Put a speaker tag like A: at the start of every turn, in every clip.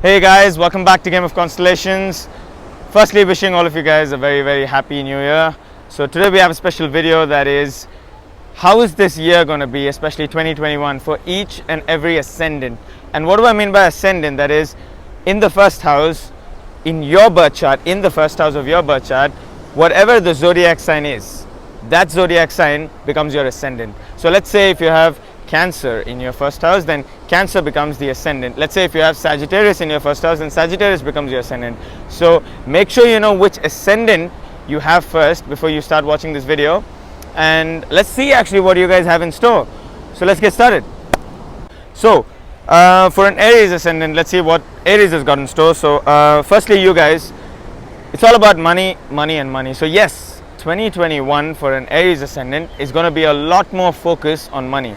A: Hey guys, welcome back to Game of Constellations. Firstly, wishing all of you guys a very happy new year. So today we have a special video that is, how is this year going to be, especially 2021, for each and every ascendant. And what do I mean by ascendant? That is, in the first house, in your birth chart, in the first house of your birth chart, whatever the zodiac sign is, that zodiac sign becomes your ascendant. So let's say if you have Cancer in your first house, then Cancer becomes the ascendant. Let's say if you have Sagittarius in your first house, then Sagittarius becomes your ascendant. So make sure you know which ascendant you have first before you start watching this video, and let's see actually what you guys have in store. So let's get started. So for an Aries ascendant, let's see what Aries has got in store. So firstly, you guys, it's all about money and money. So yes, 2021 for an Aries ascendant is going to be a lot more focus on money.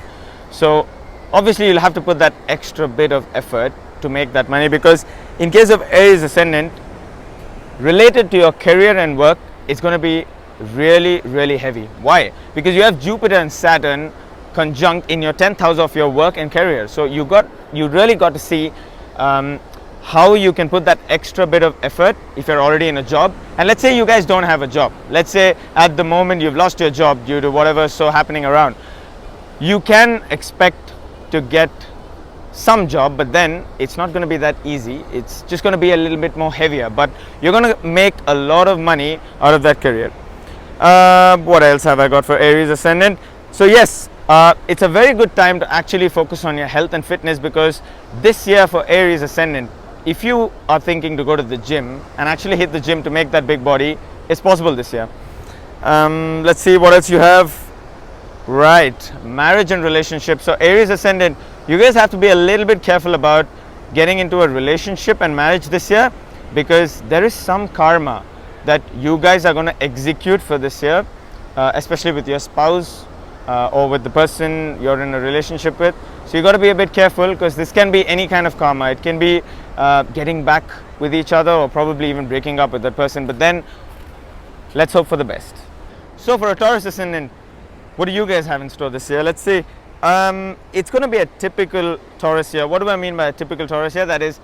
A: So obviously you'll have to put that extra bit of effort to make that money, because in case of Aries ascendant, related to your career and work, it's going to be really heavy. Why? Because you have Jupiter and Saturn conjunct in your 10th house of your work and career. So you really got to see how you can put that extra bit of effort if you're already in a job. And let's say you guys don't have a job. Let's say at the moment you've lost your job due to whatever's so happening around. You can expect to get some job, but then it's not going to be that easy. It's just going to be a little bit more heavier, but you're going to make a lot of money out of that career. What else have I got for Aries ascendant? So yes, it's a very good time to actually focus on your health and fitness, because this year for Aries ascendant, if you are thinking to go to the gym and actually hit the gym to make that big body, it's possible this year. Let's see what else you have. Right, marriage and relationships. So Aries ascendant, you guys have to be a little bit careful about getting into a relationship and marriage this year, because there is some karma that you guys are going to execute for this year, especially with your spouse or with the person you're in a relationship with. So you got to be a bit careful, because this can be any kind of karma. It can be getting back with each other, or probably even breaking up with that person, but then let's hope for the best. So for a Taurus ascendant, what do you guys have in store this year? Let's see. It's going to be a typical Taurus year. What do I mean by a typical Taurus year? That is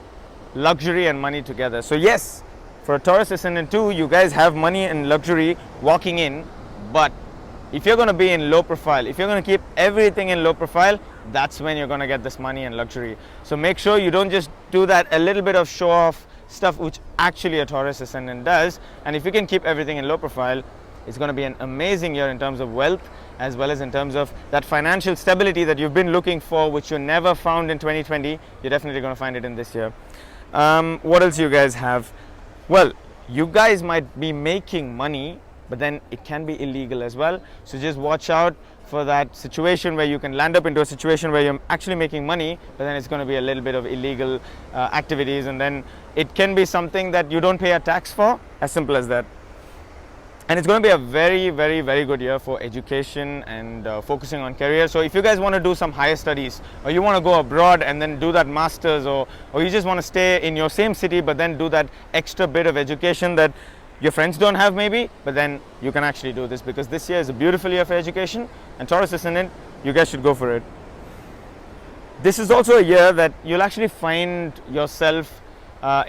A: luxury and money together. So yes, for a Taurus ascendant too, you guys have money and luxury walking in, but if you're going to be in low profile, if you're going to keep everything in low profile, that's when you're going to get this money and luxury. So make sure you don't just do that a little bit of show off stuff, which actually a Taurus ascendant does. And if you can keep everything in low profile, it's going to be an amazing year in terms of wealth, as well as in terms of that financial stability that you've been looking for, which you never found in 2020. You're definitely going to find it in this year. What else you guys have? Well, you guys might be making money, but then it can be illegal as well. So just watch out for that situation where you can land up into a situation where you're actually making money, but then it's going to be a little bit of illegal activities, and then it can be something that you don't pay a tax for. As simple as that. And it's going to be a very good year for education and focusing on career. So if you guys want to do some higher studies, or you want to go abroad and then do that masters, or you just want to stay in your same city but then do that extra bit of education that your friends don't have maybe, but then you can actually do this, because this year is a beautiful year for education, and Taurus ascendant, you guys should go for it. This is also a year that you'll actually find yourself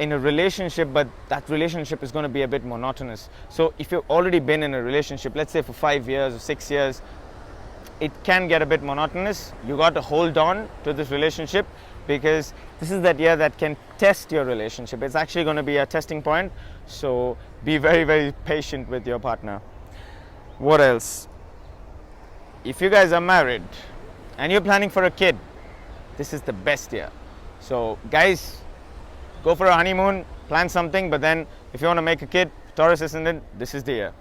A: in a relationship, but that relationship is going to be a bit monotonous. So if you've already been in a relationship, let's say for 5 years or 6 years, it can get a bit monotonous. You got to hold on to this relationship, because this is that year that can test your relationship. It's actually going to be a testing point. So be very patient with your partner. What else? If you guys are married and you're planning for a kid, this is the best year. So guys, go for a honeymoon, plan something, but then if you want to make a kid, Taurus ascendant, this is the year.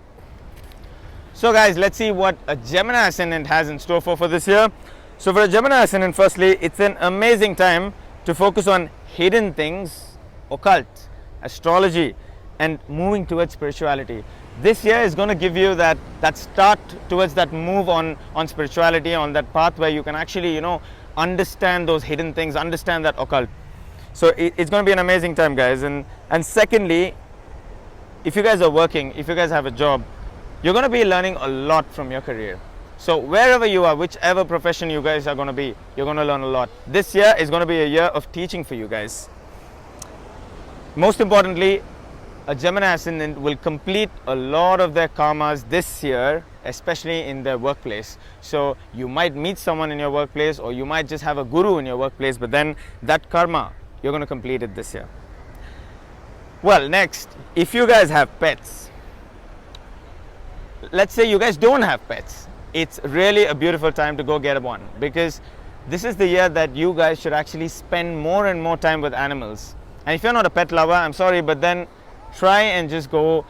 A: So guys, let's see what a Gemini ascendant has in store for this year. So for a Gemini ascendant, firstly, it's an amazing time to focus on hidden things, occult, astrology, and moving towards spirituality. This year is going to give you that start towards that move on spirituality, on that path where you can actually, understand those hidden things, understand that occult. So it's going to be an amazing time, guys. And secondly, if you guys are working, if you guys have a job, you're going to be learning a lot from your career. So wherever you are, whichever profession you guys are going to be, you're going to learn a lot. This year is going to be a year of teaching for you guys. Most importantly, a Gemini ascendant will complete a lot of their karmas this year, especially in their workplace. So you might meet someone in your workplace, or you might just have a guru in your workplace, but then that karma, you're going to complete it this year. Well, next, if you guys have pets, let's say you guys don't have pets, it's really a beautiful time to go get one, because this is the year that you guys should actually spend more and more time with animals. And if you're not a pet lover, I'm sorry, but then try and just go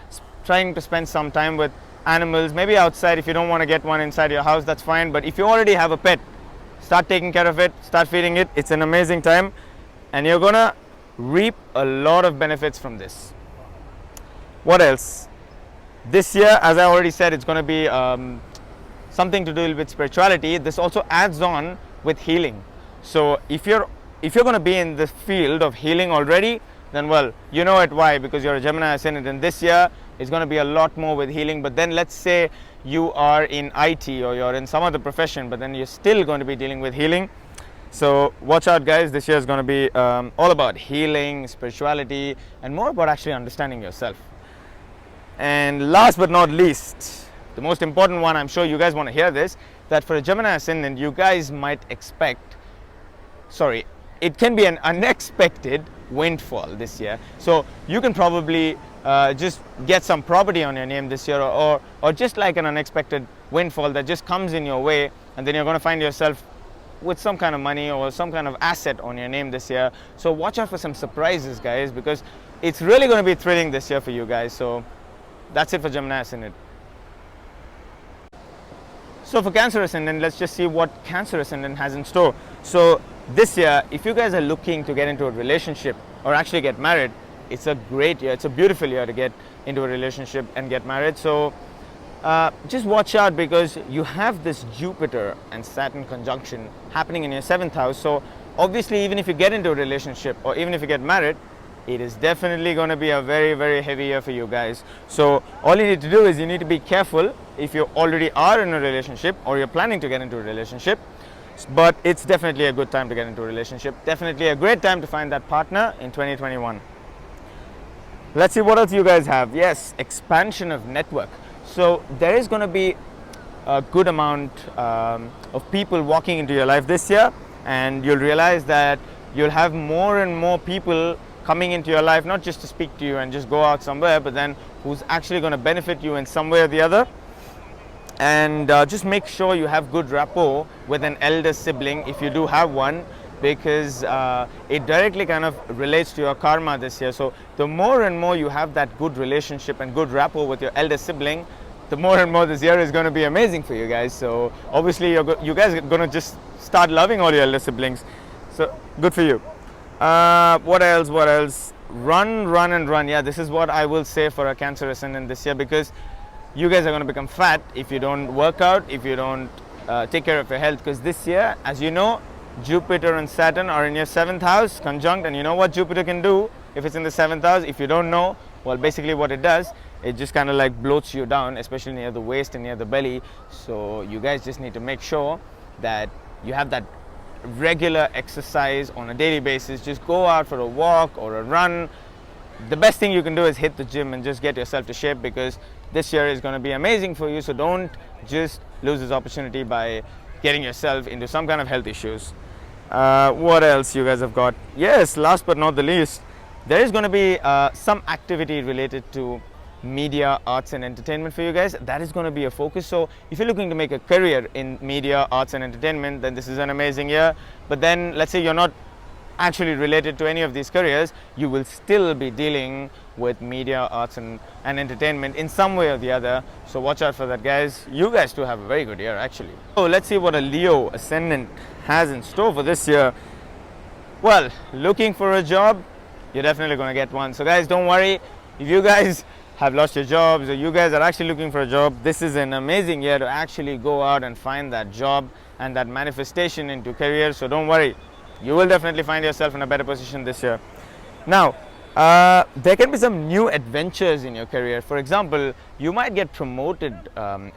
A: trying to spend some time with animals, maybe outside. If you don't want to get one inside your house, that's fine, but if you already have a pet, start taking care of it, start feeding it. It's an amazing time, and you're gonna reap a lot of benefits from this. What else? This year, as I already said, it's going to be something to do with spirituality. This also adds on with healing. So if you're going to be in the field of healing already, then well, you know it. Why? Because you're a Gemini ascendant, and this year is going to be a lot more with healing. But then let's say you are in IT, or you're in some other profession, but then you're still going to be dealing with healing. So watch out, guys. This year is going to be all about healing, spirituality, and more about actually understanding yourself. And last but not least, the most important one, I'm sure you guys want to hear this, that for a Gemini ascendant, you guys might expect, it can be an unexpected windfall this year. So you can probably just get some property on your name this year, or just like an unexpected windfall that just comes in your way, and then you're going to find yourself with some kind of money or some kind of asset on your name this year. So watch out for some surprises, guys, because it's really going to be thrilling this year for you guys. So that's it for Gemini ascendant. So for Cancer ascendant, let's just see what Cancer ascendant has in store. So this year, if you guys are looking to get into a relationship or actually get married, it's a great year. It's a beautiful year to get into a relationship and get married. So just watch out, because you have this Jupiter and Saturn conjunction happening in your 7th house. So obviously, even if you get into a relationship or even if you get married, it is definitely going to be a very, very heavy year for you guys. So all you need to do is you need to be careful if you already are in a relationship or you're planning to get into a relationship. But it's definitely a good time to get into a relationship. Definitely a great time to find that partner in 2021. Let's see what else you guys have. Yes, expansion of network. So there is going to be a good amount of people walking into your life this year, and you'll realize that you'll have more and more people coming into your life, not just to speak to you and just go out somewhere, but then who's actually going to benefit you in some way or the other. And just make sure you have good rapport with an elder sibling if you do have one, because it directly kind of relates to your karma this year. So the more and more you have that good relationship and good rapport with your elder sibling, the more and more this year is going to be amazing for you guys. So obviously you guys are going to just start loving all your elder siblings. So good for you. What else? Run and run. Yeah, this is what I will say for a Cancer ascendant this year, because you guys are going to become fat if you don't work out, if you don't take care of your health. Because this year, as you know, Jupiter and Saturn are in your 7th house conjunct, and you know what Jupiter can do if it's in the 7th house? If you don't know, well, basically what it does, it just kind of like bloats you down, especially near the waist and near the belly. So you guys just need to make sure that you have that regular exercise on a daily basis. Just go out for a walk or a run. The best thing you can do is hit the gym and just get yourself to shape, because this year is going to be amazing for you. So don't just lose this opportunity by getting yourself into some kind of health issues. What else you guys have got? Yes, last but not the least, there is going to be some activity related to media, arts and entertainment for you guys. That is going to be a focus. So if you're looking to make a career in media, arts and entertainment, then this is an amazing year. But then let's say you're not actually related to any of these careers, you will still be dealing with media, arts and entertainment in some way or the other. So watch out for that, guys. You guys too have a very good year actually. So let's see what a Leo ascendant has in store for this year. Well, looking for a job, you're definitely going to get one. So guys, don't worry if you guys have lost your jobs or you guys are actually looking for a job. This is an amazing year to actually go out and find that job and that manifestation into career. So don't worry, you will definitely find yourself in a better position this year. Now, There can be some new adventures in your career. For example, you might get promoted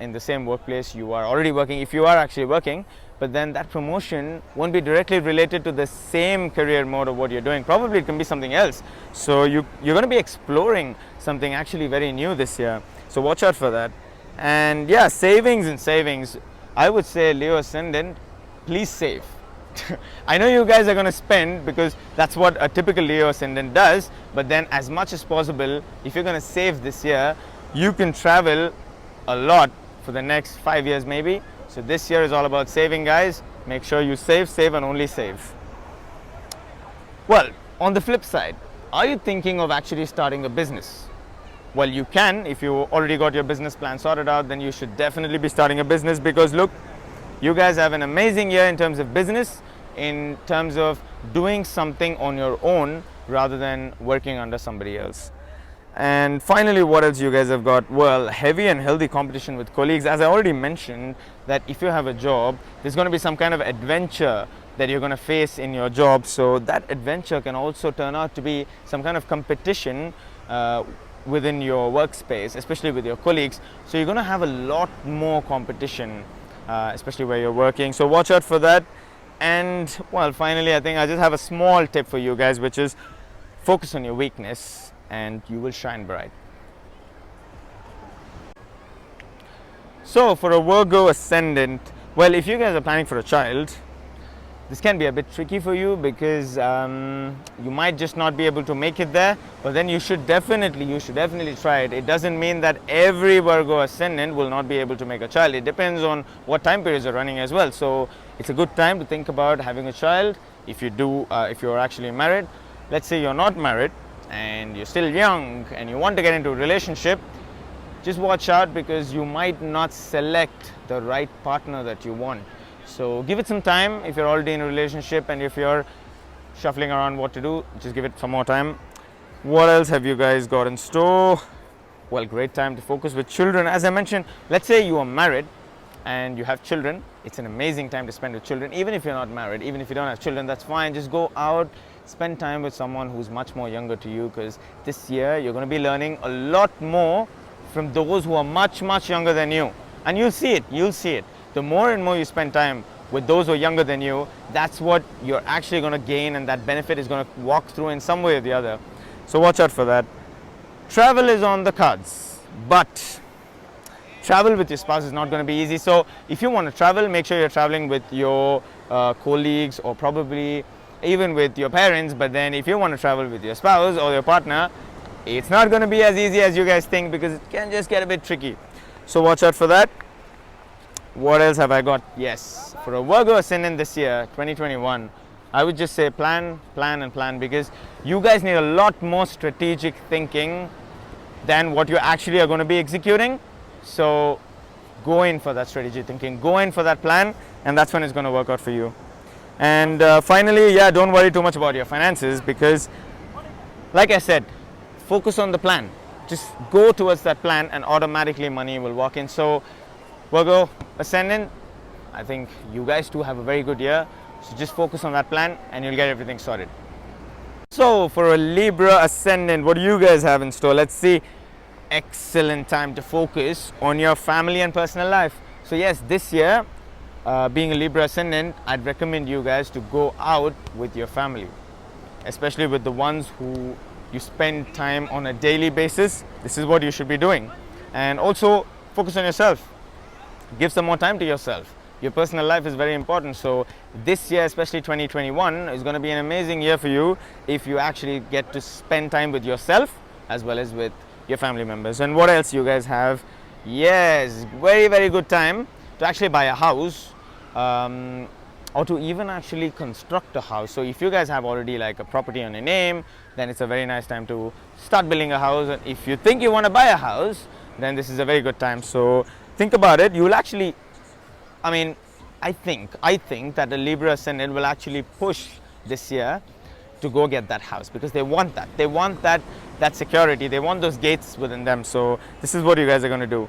A: in the same workplace you are already working, if you are actually working, but then that promotion won't be directly related to the same career mode of what you're doing. Probably it can be something else. So you're going to be exploring something actually very new this year. So watch out for that. And yeah, savings and savings. I would say Leo Ascendant, please save. I know you guys are going to spend because that's what a typical Leo Ascendant does, but then as much as possible, if you're going to save this year, you can travel a lot for the next 5 years maybe. So this year is all about saving, guys. Make sure you save and only save. Well, on the flip side, are you thinking of actually starting a business? Well, you can. If you already got your business plan sorted out, then you should definitely be starting a business, because look, you guys have an amazing year in terms of business, in terms of doing something on your own rather than working under somebody else. And finally, what else you guys have got? Well, heavy and healthy competition with colleagues. As I already mentioned, that if you have a job, there's going to be some kind of adventure that you're going to face in your job. So that adventure can also turn out to be some kind of competition within your workspace, especially with your colleagues. So you're going to have a lot more competition, especially where you're working. So watch out for that. And well, finally, I think I just have a small tip for you guys, which is focus on your weakness and you will shine bright. So for a Virgo Ascendant, well, if you guys are planning for a child, this can be a bit tricky for you, because you might just not be able to make it there, but then you should definitely try it. It doesn't mean that every Virgo Ascendant will not be able to make a child. It depends on what time periods are running as well. So it's a good time to think about having a child. If you're actually married, let's say you're not married and you're still young and you want to get into a relationship, just watch out, because you might not select the right partner that you want. So give it some time. If you're already in a relationship and if you're shuffling around what to do, just give it some more time. What else have you guys got in store? Well, great time to focus with children. As I mentioned, let's say you are married and you have children. It's an amazing time to spend with children. Even if you're not married, even if you don't have children, that's fine. Just go out, spend time with someone who's much more younger to you, because this year you're going to be learning a lot more from those who are much younger than you. And you'll see it. The more and more you spend time with those who are younger than you, that's what you're actually going to gain, and that benefit is going to walk through in some way or the other. So watch out for that. Travel is on the cards, but travel with your spouse is not going to be easy. So if you want to travel, make sure you're traveling with your colleagues, or probably even with your parents. But then if you want to travel with your spouse or your partner, it's not going to be as easy as you guys think, because it can just get a bit tricky. So watch out for that. What else have I got? Yes, for a Virgo Ascendant this year, 2021, I would just say plan, because you guys need a lot more strategic thinking than what you actually are going to be executing. So go in for that strategic thinking, go in for that plan, and that's when it's going to work out for you. And finally, yeah, don't worry too much about your finances, because like I said, focus on the plan. Just go towards that plan and automatically money will walk in. So Virgo Ascendant, I think you guys too have a very good year. So just focus on that plan and you'll get everything sorted. So for a Libra Ascendant, what do you guys have in store? Let's see. Excellent time to focus on your family and personal life. So yes, this year, being a Libra Ascendant, I'd recommend you guys to go out with your family, especially with the ones who you spend time on a daily basis. This is what you should be doing. And also focus on yourself. Give some more time to yourself. Your personal life is very important. So this year, especially 2021, is going to be an amazing year for you if you actually get to spend time with yourself as well as with your family members. And what else you guys have? Yes, very good time to actually buy a house, or to even actually construct a house. So if you guys have already like a property on your name, then it's a very nice time to start building a house. And if you think you want to buy a house, then this is a very good time. So think about it. You will actually, I think that the Libra Ascendant will actually push this year to go get that house, because they want that. They want that security. They want those gates within them. So this is what you guys are going to do.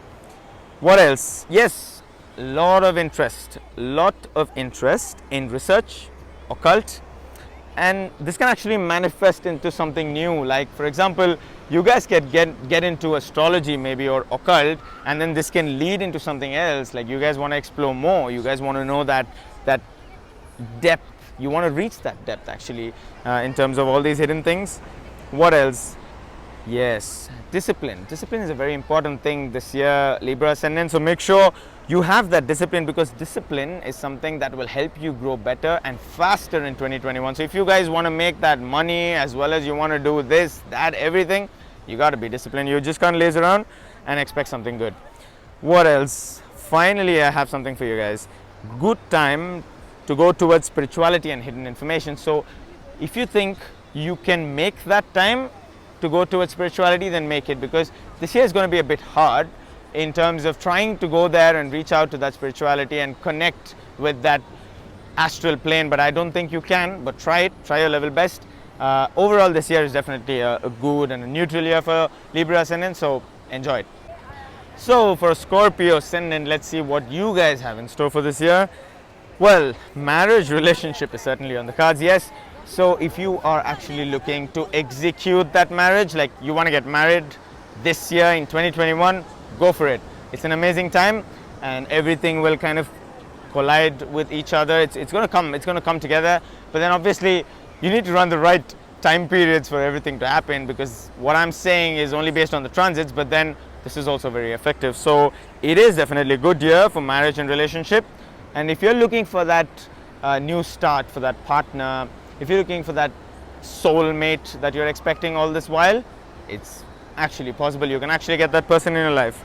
A: What else? Yes, lot of interest in research, occult, and this can actually manifest into something new. Like for example, you guys can get into astrology maybe, or occult, and then this can lead into something else. Like you guys want to explore more, you guys want to know that depth, you want to reach that depth actually, in terms of all these hidden things. What else? Yes, discipline is a very important thing this year, Libra Ascendant. So make sure you have that discipline, because discipline is something that will help you grow better and faster in 2021. So if you guys want to make that money, as well as you want to do this, that, everything, you got to be disciplined. You just can't laze around and expect something good. What else? Finally, I have something for you guys. Good time to go towards spirituality and hidden information. So if you think you can make that time to go towards spirituality, then make it, because this year is going to be a bit hard in terms of trying to go there and reach out to that spirituality and connect with that astral plane. But I don't think you can, but try it, try your level best. Overall, this year is definitely a good and a neutral year for Libra Ascendant, so enjoy it. So for Scorpio Ascendant, let's see what you guys have in store for this year. Well, marriage, relationship is certainly on the cards, yes. So if you are actually looking to execute that marriage, like you want to get married this year in 2021, go for it. It's an amazing time, and everything will kind of collide with each other. It's going to come together. But then obviously you need to run the right time periods for everything to happen, because what I'm saying is only based on the transits, but then this is also very effective. So it is definitely a good year for marriage and relationship. And if you're looking for that new start, for that partner, if you're looking for that soulmate that you're expecting all this while, it's actually possible. You can actually get that person in your life.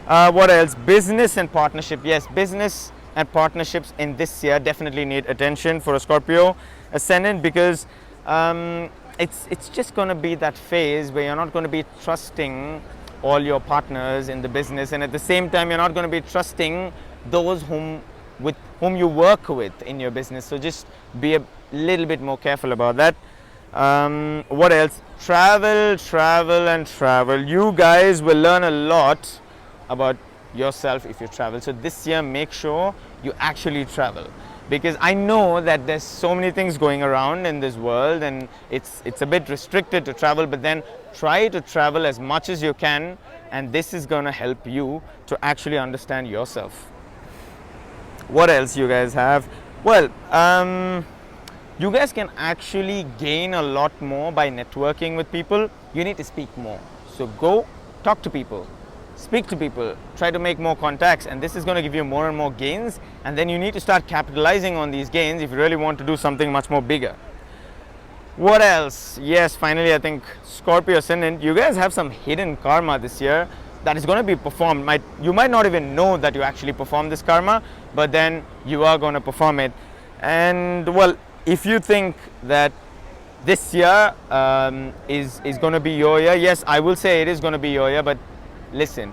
A: What else? Business and partnership. Yes, business and partnerships in this year definitely need attention for a Scorpio Ascendant, because it's just going to be that phase where you're not going to be trusting all your partners in the business, and at the same time you're not going to be trusting those whom you work with in your business. So just be a little bit more careful about that. What else? Travel and travel. You guys will learn a lot about yourself if you travel. So this year, make sure you actually travel, because I know that there's so many things going around in this world, and it's a bit restricted to travel, but then try to travel as much as you can, and this is going to help you to actually understand yourself. What else you guys have? Well, you guys can actually gain a lot more by networking with people. You need to speak more. So go talk to people, speak to people, try to make more contacts, and this is going to give you more and more gains. And then you need to start capitalizing on these gains if you really want to do something much more bigger. What else? Yes, finally, I think Scorpio Ascendant, you guys have some hidden karma this year that is going to be performed. You might not even know that you actually performed this karma, but then you are going to perform it. And well, if you think that this year is going to be your year, yes, I will say it is going to be your year, but listen,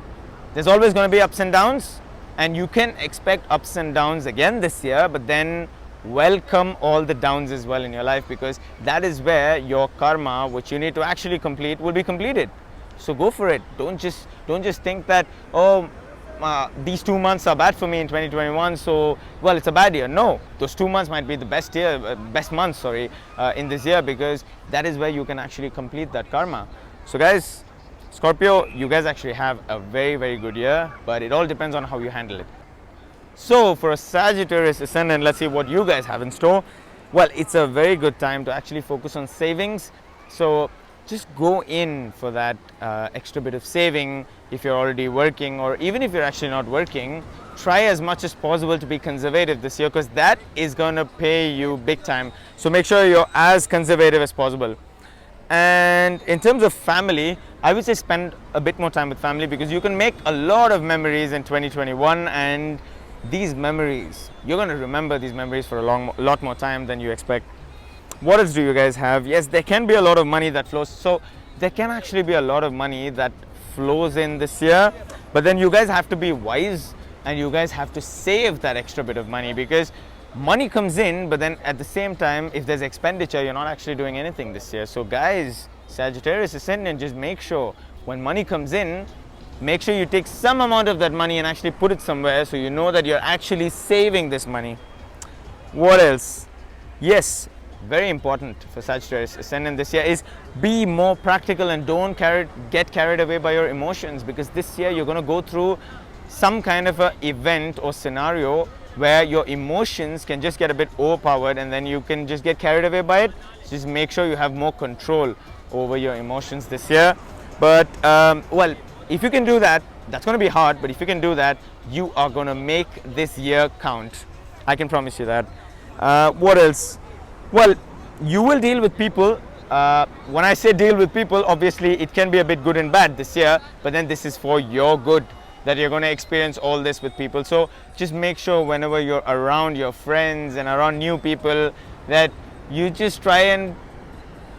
A: there's always going to be ups and downs, and you can expect ups and downs again this year, but then welcome all the downs as well in your life, because that is where your karma, which you need to actually complete, will be completed. So go for it. Don't just think that, oh, these 2 months are bad for me in 2021, so well, it's a bad year. No, those 2 months might be the best months in this year, because that is where you can actually complete that karma. So guys, Scorpio, you guys actually have a very, very good year, but it all depends on how you handle it. So for a Sagittarius Ascendant, let's see what you guys have in store. Well, it's a very good time to actually focus on savings. So just go in for that extra bit of saving if you're already working, or even if you're actually not working. Try as much as possible to be conservative this year, because that is going to pay you big time. So make sure you're as conservative as possible. And in terms of family, I would say spend a bit more time with family, because you can make a lot of memories in 2021, and these memories, you're going to remember these memories for a lot more time than you expect. What else do you guys have? Yes, there can be a lot of money that flows. So there can actually be a lot of money that flows in this year, but then you guys have to be wise, and you guys have to save that extra bit of money, because money comes in, but then at the same time, if there's expenditure, you're not actually doing anything this year. So guys, Sagittarius Ascendant, just make sure when money comes in, make sure you take some amount of that money and actually put it somewhere, so you know that you're actually saving this money. What else? Yes, very important for Sagittarius Ascendant this year is be more practical and don't get carried away by your emotions, because this year you're going to go through some kind of a event or scenario where your emotions can just get a bit overpowered and then you can just get carried away by it. Just make sure you have more control over your emotions this year. But well, if you can do that, that's going to be hard, but if you can do that, you are going to make this year count. I can promise you that. What else? Well, you will deal with people. When I say deal with people, obviously it can be a bit good and bad this year, but then this is for your good, that you're going to experience all this with people. So just make sure whenever you're around your friends and around new people that you just try and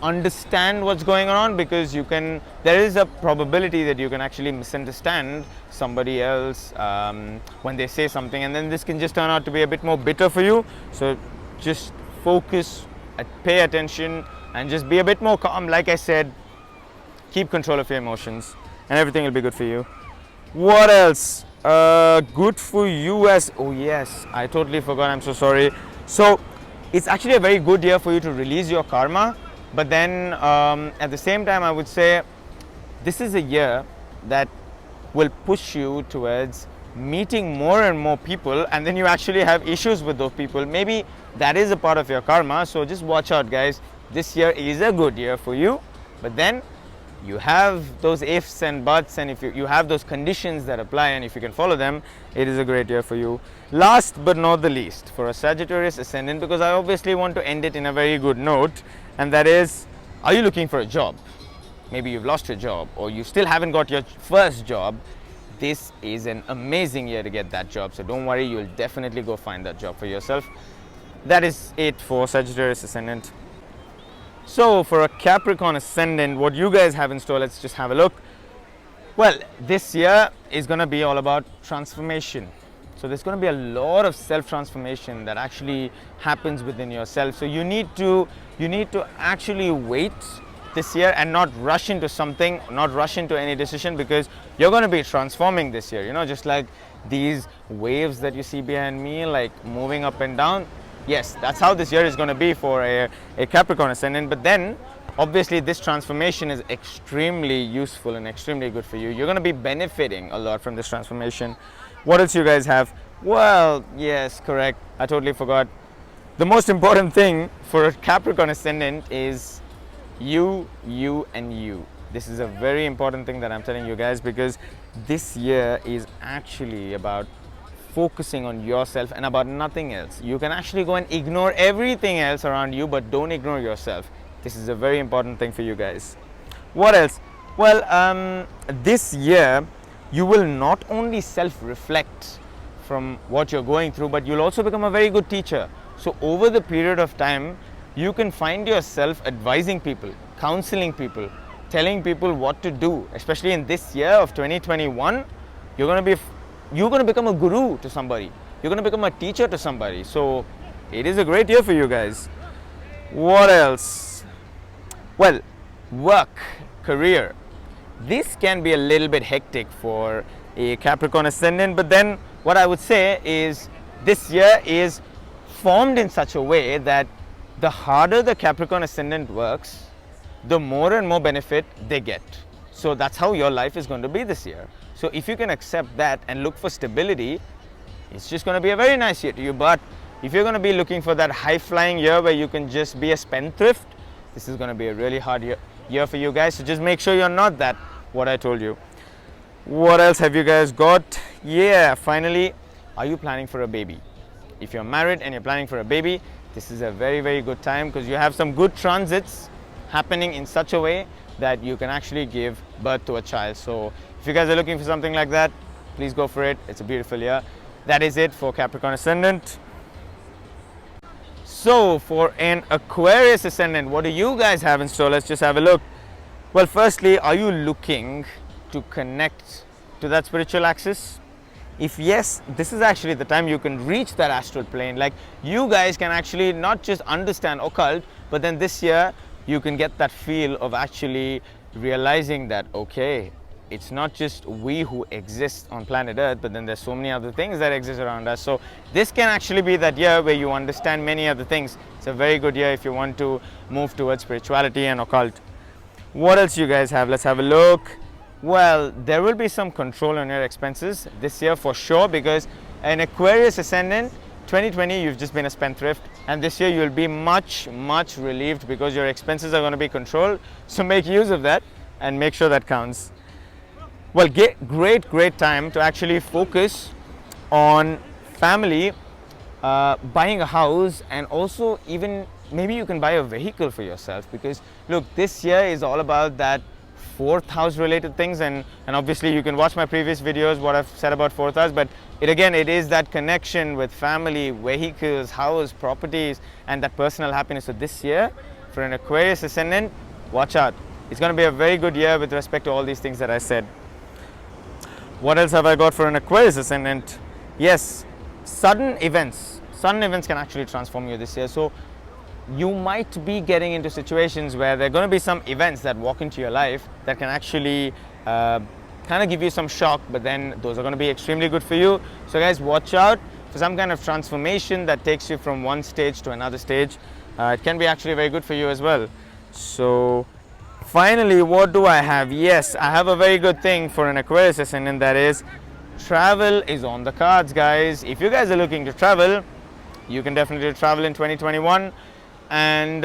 A: understand what's going on, because there is a probability that you can actually misunderstand somebody else when they say something, and then this can just turn out to be a bit more bitter for you. So just focus, pay attention, and just be a bit more calm. Like I said, keep control of your emotions and everything will be good for you. What else? Good for you as, oh yes, I totally forgot, I'm so sorry. So it's actually a very good year for you to release your karma, but then at the same time I would say this is a year that will push you towards meeting more and more people, and then you actually have issues with those people. Maybe that is a part of your karma, so just watch out guys. This year is a good year for you, but then you have those ifs and buts, and if you have those conditions that apply, and if you can follow them, it is a great year for you. Last but not the least, for a Sagittarius Ascendant, because I obviously want to end it in a very good note, and that is, are you looking for a job? Maybe you've lost your job, or you still haven't got your first job. This is an amazing year to get that job, so don't worry, you'll definitely go find that job for yourself. That is it for Sagittarius Ascendant. So for a Capricorn Ascendant, what you guys have in store, let's just have a look. Well, this year is going to be all about transformation. So there's going to be a lot of self-transformation that actually happens within yourself. So you need to actually wait this year and not rush into something, not rush into any decision, because you're going to be transforming this year. You know, just like these waves that you see behind me, like moving up and down. Yes, that's how this year is going to be for a Capricorn Ascendant. But then obviously this transformation is extremely useful and extremely good for you. You're going to be benefiting a lot from this transformation. What else you guys have? Well, yes, correct, I totally forgot. The most important thing for a Capricorn Ascendant is you, and you. This is a very important thing that I'm telling you guys, because this year is actually about focusing on yourself and about nothing else. You can actually go and ignore everything else around you, but don't ignore yourself. This is a very important thing for you guys. What else? Well, this year you will not only self-reflect from what you're going through, but you'll also become a very good teacher. So over the period of time, you can find yourself advising people, counseling people, telling people what to do. Especially in this year of 2021, you're going to become a guru to somebody. You're going to become a teacher to somebody. So it is a great year for you guys. What else? Well, work, career. This can be a little bit hectic for a Capricorn Ascendant, but then what I would say is this year is formed in such a way that the harder the Capricorn Ascendant works, the more and more benefit they get. So that's how your life is going to be this year. So if you can accept that and look for stability, it's just going to be a very nice year to you. But if you're going to be looking for that high-flying year where you can just be a spendthrift, this is going to be a really hard year for you guys. So just make sure you're not that, what I told you. What else have you guys got? Yeah, finally, are you planning for a baby? If you're married and you're planning for a baby, this is a very, very good time, because you have some good transits happening in such a way that you can actually give birth to a child. So if you guys are looking for something like that, please go for it. It's a beautiful year. That is it for Capricorn Ascendant. So for an Aquarius Ascendant, what do you guys have in store? Let's just have a look. Well, firstly, are you looking to connect to that spiritual axis? If yes, this is actually the time you can reach that astral plane. Like, you guys can actually not just understand occult, but then this year you can get that feel of actually realizing that, okay, it's not just we who exist on planet Earth, but then there's so many other things that exist around us. So this can actually be that year where you understand many other things. It's a very good year if you want to move towards spirituality and occult. What else you guys have? Let's have a look. Well, there will be some control on your expenses this year for sure, because an Aquarius ascendant, 2020 you've just been a spendthrift, and this year you'll be much relieved because your expenses are going to be controlled. So make use of that and make sure that counts. Well, great time to actually focus on family, buying a house, and also even maybe you can buy a vehicle for yourself, because look, this year is all about that fourth house related things, and obviously you can watch my previous videos what I've said about fourth house, but it is that connection with family, vehicles, house, properties, and that personal happiness. So this year for an Aquarius ascendant, watch out. It's going to be a very good year with respect to all these things that I said. What else have I got for an Aquarius ascendant? Yes, sudden events can actually transform you this year. So you might be getting into situations where there are going to be some events that walk into your life that can actually kind of give you some shock, but then those are going to be extremely good for you. So guys, watch out for some kind of transformation that takes you from one stage to another stage. It can be actually very good for you as well. So finally, what do I have? Yes, I have a very good thing for an Aquarius ascendant, that is travel is on the cards, guys. If you guys are looking to travel, you can definitely travel in 2021. And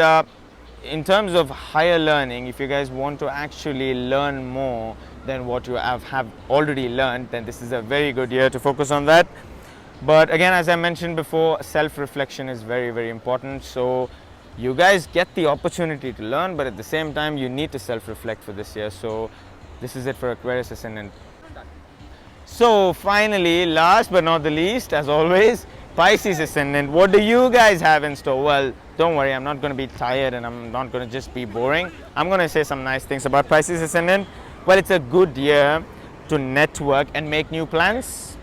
A: in terms of higher learning, if you guys want to actually learn more than what you have already learned, then this is a very good year to focus on that. But again, as I mentioned before, self-reflection is very important. So you guys get the opportunity to learn, but at the same time you need to self-reflect for this year. So this is it for Aquarius ascendant. So finally, last but not the least, as always, Pisces ascendant. What do you guys have in store? Well, don't worry, I'm not going to be tired and I'm not going to just be boring. I'm going to say some nice things about Pisces ascendant. Well, it's a good year to network and make new plans.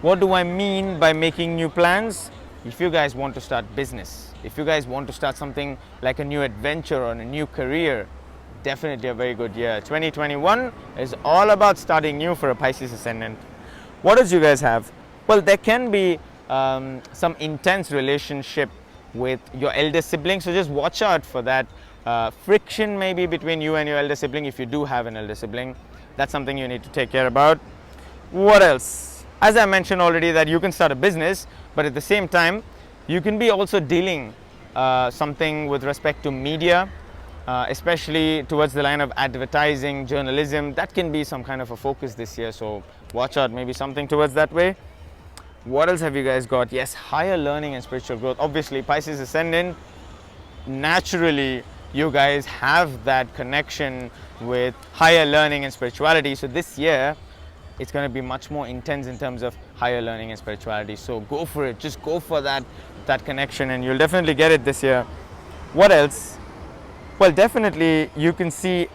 A: What do I mean by making new plans? If you guys want to start business, if you guys want to start something like a new adventure or a new career, definitely a very good year. 2021 is all about starting new for a Pisces ascendant. What else you guys have? Well, there can be some intense relationship with your elder sibling, so just watch out for that friction maybe between you and your elder sibling. If you do have an elder sibling, that's something you need to take care about. What else? As I mentioned already, that you can start a business, but at the same time you can be also dealing something with respect to media, especially towards the line of advertising, journalism. That can be some kind of a focus this year, so watch out, maybe something towards that way. What else have you guys got? Yes, higher learning and spiritual growth. Obviously, Pisces ascendant, naturally you guys have that connection with higher learning and spirituality. So this year, it's going to be much more intense in terms of higher learning and spirituality. So go for it. Just go for that connection and you'll definitely get it this year. What else? Well, definitely you can see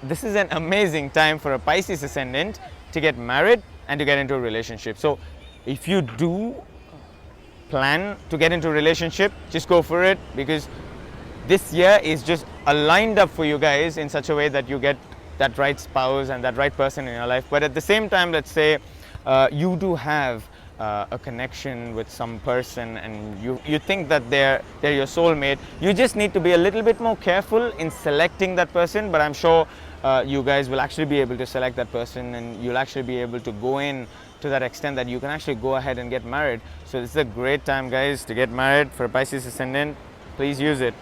A: this is an amazing time for a Pisces ascendant to get married and to get into a relationship. So if you do plan to get into a relationship, just go for it, because this year is just aligned up for you guys in such a way that you get that right spouse and that right person in your life. But at the same time, let's say you do have a connection with some person and you think that they're your soulmate, you just need to be a little bit more careful in selecting that person. But I'm sure you guys will actually be able to select that person, and you'll actually be able to go in to that extent that you can actually go ahead and get married. So this is a great time, guys, to get married for a Pisces ascendant. Please use it.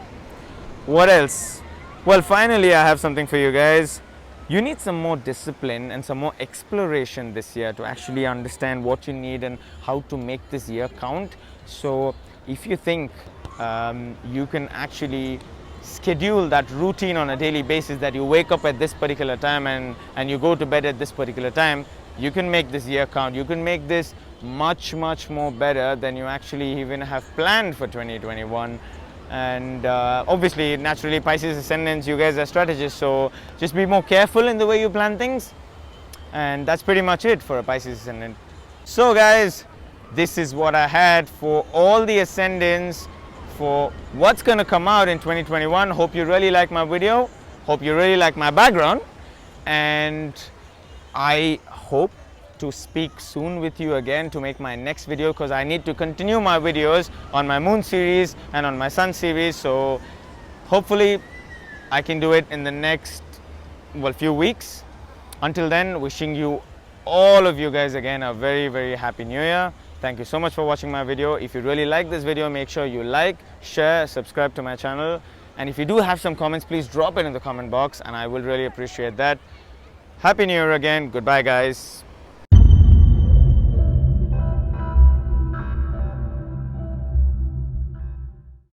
A: What else? Well, finally I have something for you guys. You need some more discipline and some more exploration this year to actually understand what you need and how to make this year count. So if you think you can actually schedule that routine on a daily basis, that you wake up at this particular time and you go to bed at this particular time, you can make this year count. You can make this much more better than you actually even have planned for 2021. And obviously, naturally, Pisces ascendants, you guys are strategists, so just be more careful in the way you plan things. And that's pretty much it for a Pisces ascendant. So guys, this is what I had for all the ascendants for what's going to come out in 2021. Hope you really like my video. Hope you really like my background. And I hope to speak soon with you again to make my next video, because I need to continue my videos on my moon series and on my sun series. So hopefully I can do it in the next few weeks. Until then, wishing you, all of you guys, again a very happy new year. Thank you so much for watching my video. If you really like this video, make sure you like, share, subscribe to my channel, and if you do have some comments, please drop it in the comment box and I will really appreciate that. Happy New Year again. Goodbye guys.